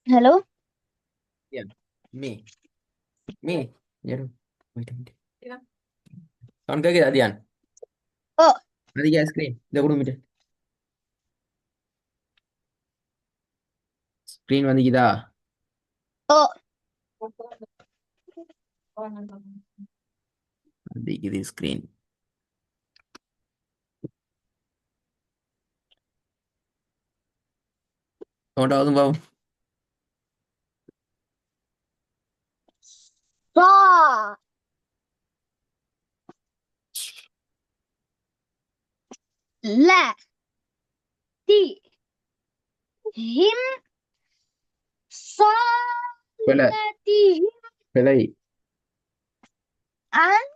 Hello? Dian. Me. Yaru. Wait a minute. Sound கேக்குதா Dhyan? Oh, அதிகா screen இதை கொடுமிட்டு screen வந்துக்குதா? oh. வந்துக்குது screen. Sound ஆகுதும் பாவம். Saw. La. Ti. Him. பிழை Salatihim. பிழை And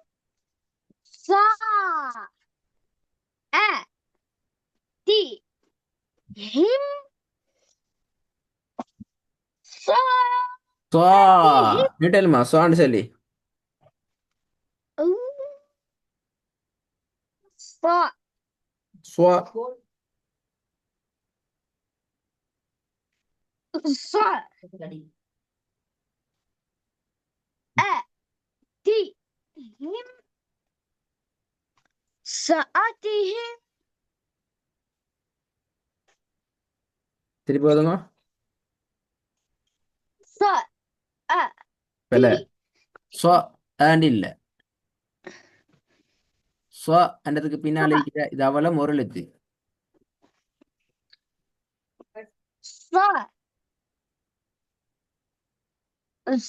sa. A. Ti. Him. Sa. ஸ்வா Him. நீட்டலுமா ஸ்வான்னு சொல்லி Sa. ஸ்வா Sa. A. Ti. Him. Saatihim. திருப்பி போதுங்க. Sa. A. பிழை Ti. ஸ்வா and இல்ல. ஸ்வா என்றதுக்கு பின்னால Sa. இருக்கிற இது அவலம் ஒரு எழுத்து. Sa.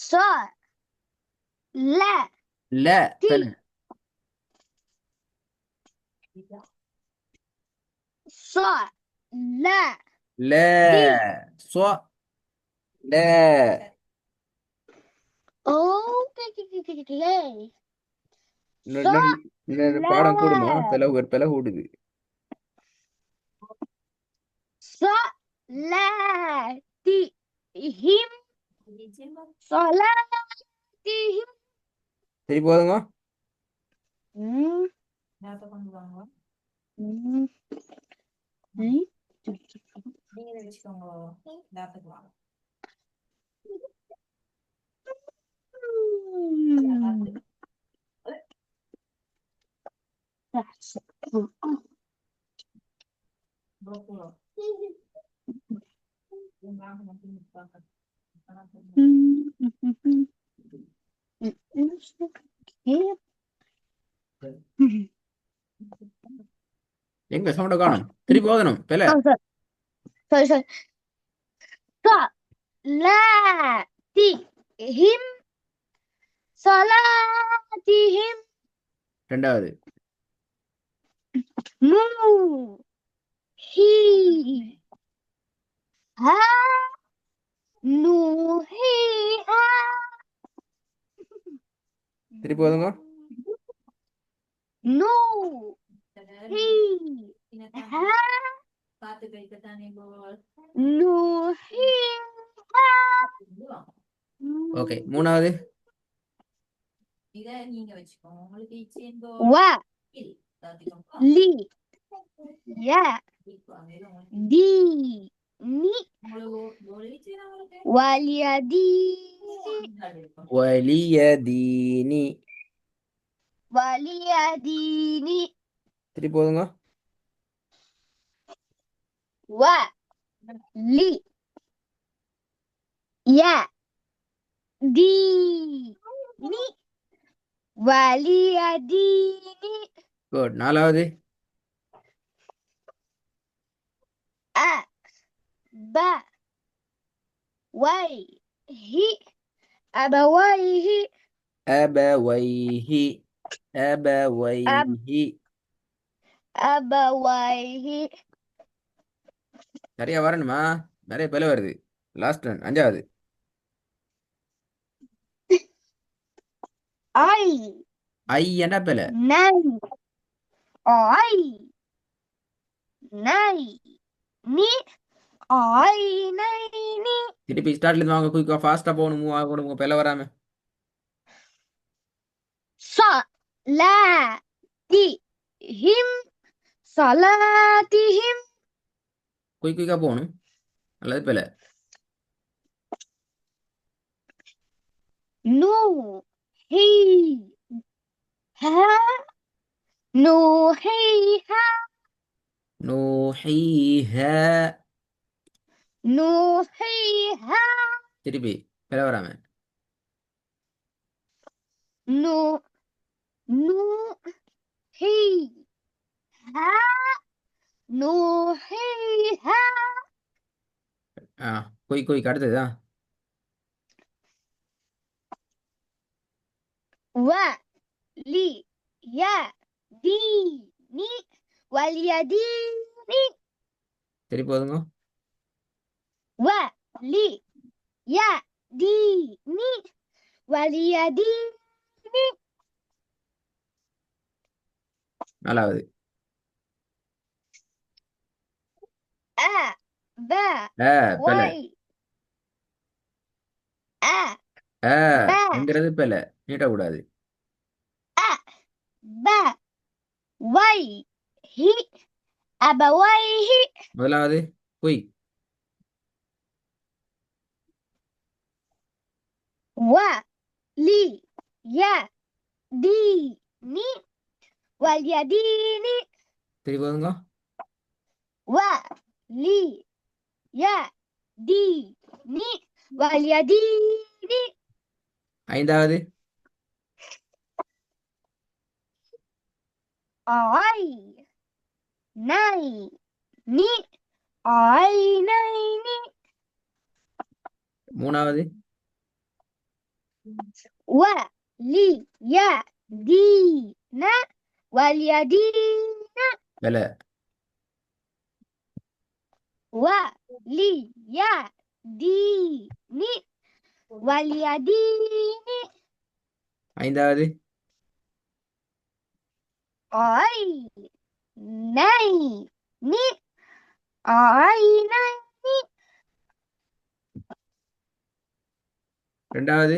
Sa. La. இல்ல Ti. பிழை. Sa. La. ல Ti. ஸ்வா ல Okay. இன்னொரு Sa. இன்னொரு இன்னொரு பாடம் கூடுமா? La. பிழை கூடுது. Sa. La. Ti. Him. Salatihim. திருப்பி போதுங்க. Hmm. Hmm. Hmm. That's எங்க சவுண்ட காணும்? திருப்பி போதணும் பிழை. sorry. Salatihim. Salatihim. ரெண்டாவது Mu. He. Ha. Nu. He. Ha. திருப்பி போதுங்க. Nu. He. Ha. Nu. He. Ha. Okay மூணாவது Wa. Li. Ya. Di. Ni. Waliyadini. வலியதீனி. Waliyadini. திருப்பி போதுங்க. Wa. Li. Ya. Di. Ni. Waliyadini. Good. நாலாவது A. Ba. Wai. Hi. Abawaihi. அபவைஹி அபவைஹி. Abawaihi. நிறைய வரணுமா? நிறைய பிழை வருது. லாஸ்ட் ஒன் அஞ்சாவது Ai. ஐ என்ன பிழை? Nai. Ai. Nai. Ni. Ai. Nai. Ni. திருப்பி ஸ்டார்ட்ல இருந்து வாங்க. குயிக்கா ஃபாஸ்டா போகணும். மூவ் ஆகணும். பிழை வராம. Sa. La. Ti. Him. Salatihim. குயிக்கா போகணும். அல்லது பிழை. نو هي ها نوحيها நூஹீஹா. نوحيها திருப்பி பிள்ளை வராம. نو نوحيها نوحيها ஆ கொய் கொய்க்கு அடுத்ததா. وليديني واليدين திருப்பி போதுங்க. وليديني واليدين நாலாவது. أبا பிள்ளை. وي என்கிறது பிள்ளை, நீட்டக்கூடாது. أبا وي أبويه முதலாவது கொய். وليديني واليدين திருப்பி போதுங்க. وليديني واليدين ஐந்தாவது. عينين عينين மூணாவது. واليدين واليدين பிள்ளை. واليدين واليدين ஐந்தாவது. عينين عينين ரெண்டாவது.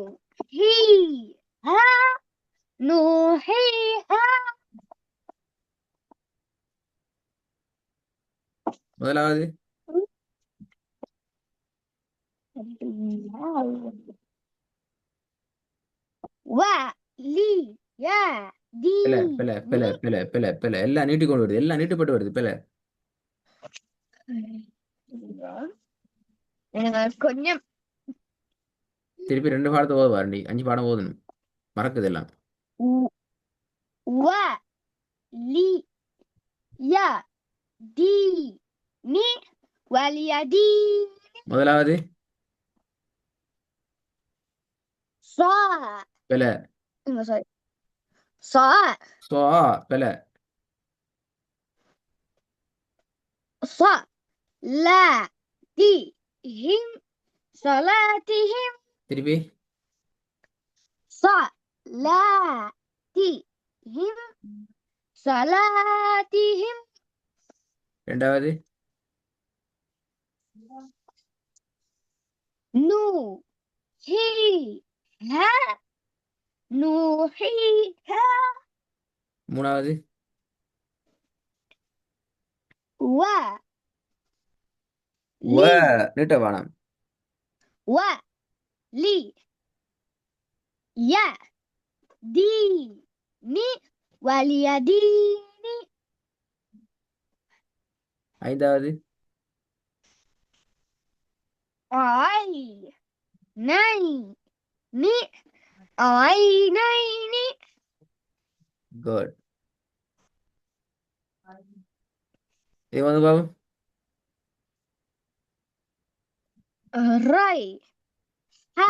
نوحيها نوحيها முதலாவது. பிள்ளை பிள்ளை பிள்ளை وليديني பிள்ளை பிள்ளை பிள்ளை எல்லாம் நீட்டி கொண்டு வருது, எல்லாம் நீட்டுப்பட்டு வருது பிள்ளை. எனக்கு கொஞ்சம் திருப்பி 2 பாடத்தை ஓதுவார், நீ 5 பாடம் ஓதணும், மறக்குது எல்லாம். وليديني واليدين முதலாவது. صا பிள்ளை. sorry صا சோ பிள்ளை. صلاتهم صلاتهم திருப்பி. صلاتهم صلاتهم ரெண்டாவது. نوحيها نوحيها மூணாவது. வ நீட்ட வேணாம். وليديني واليدين ஐந்தாவது. عينين عينين குட். இது வந்து பாபு. ري ها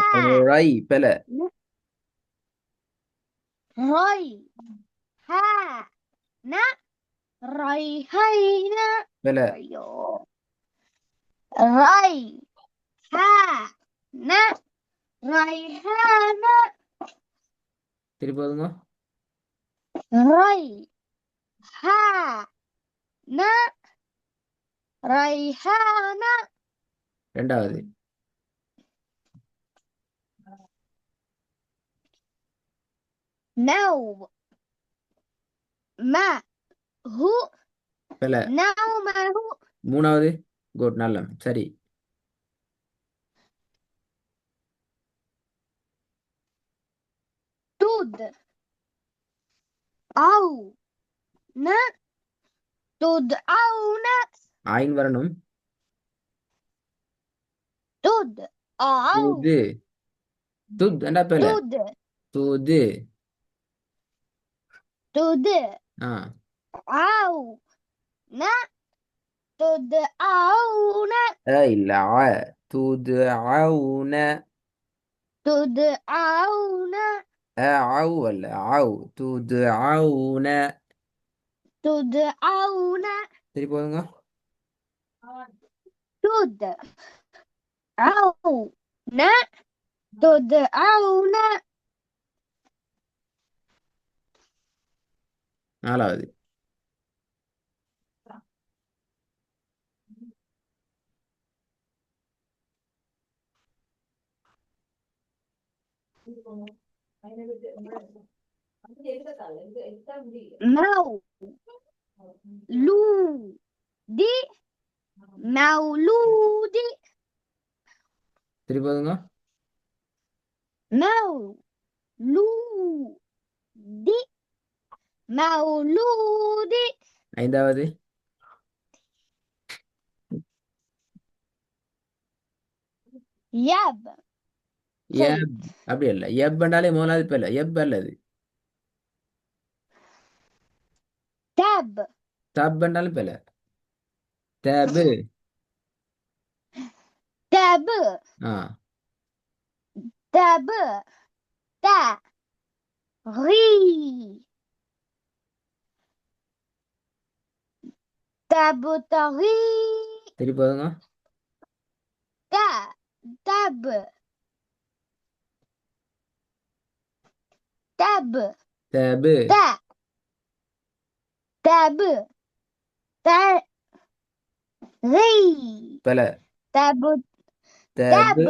ரை பிள்ளை. ري ها نا ريحانة பிள்ளை. أيوه ري ها نا ريحانة திருப்பி போதுங்க. ري ها نا ريحانة ரெண்டாவது. نوم ما هو பிள்ளை. نومه மூணாவது. குட் நல்ல சரி. tud au na tud au na ஆயின் வரணும். tud au தூது. துத் என்ன பேல? tud தூது. tud ஆ au na tud au na இல்ல தூது ஆவுன. tud au na ஆவு அல்ல ஆவு. தூது ஆவுன. tud au na சரி போதுங்க. tud au na tud au na நாலாவது. mau lu di mauludi சரி போதுங்க. mauludi mauludi ஐந்தாவது. yab எப் அப்படி இல்ல. எப் என்றாலே முதலாவது பேல. எப் அல்லது. tab தப் என்றாலும் பேல. தபு. tab ஆ tab ta ri tab tari சரி போதுங்க. ta tab tab தபு. ta tab ta ri பேல. tab tab தபு.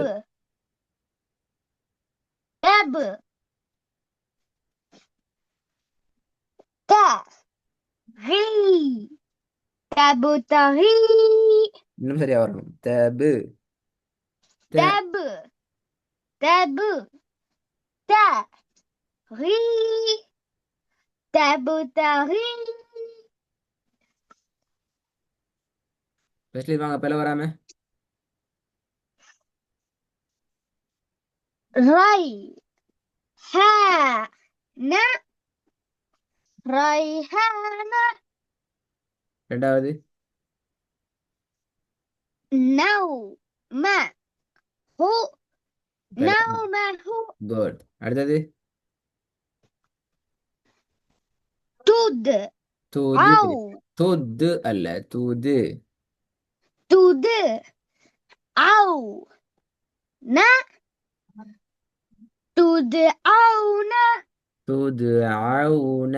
tab ta ri tab tari இன்னும் சரியா வரணும். தபு. tab tab ta ri tab tari ஃபர்ஸ்ட்ல வாங்க பேல வராம. rai ha na raihana ரெண்டாவது. nau ma hu பேல. nau ma hu good. அடுத்தது. tud தூது. au தூது அல்ல தூது. tud au na tud au na தூது ஆவுன.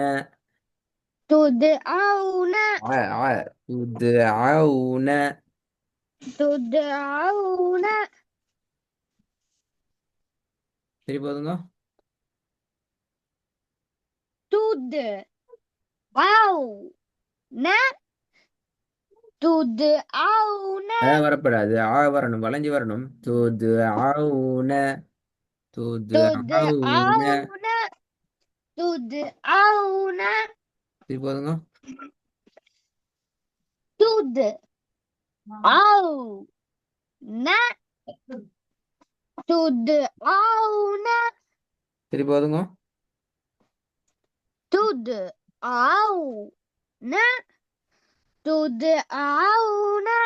tud au na தூது ஆவுன. tud au na சரி போதுங்க. tud au na tud au na வரப்படாது. வரணும். வளைஞ்சு வரணும். தூது ஆவுன. தூது tud ஆவுன. au na tud au na சரி போதுங்க. tud au na tud au na சரி போதுங்க. tud au na tud au na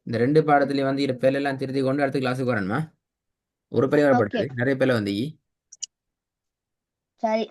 இந்த ரெண்டு பாடத்துலயும் வந்து இரு பேர் எல்லாம் திருத்தி கொண்டு அடுத்த கிளாஸுக்கு வரணுமா? ஒரு பேரே okay வரப்பட்டது. நிறைய பேர்ல வந்து சரி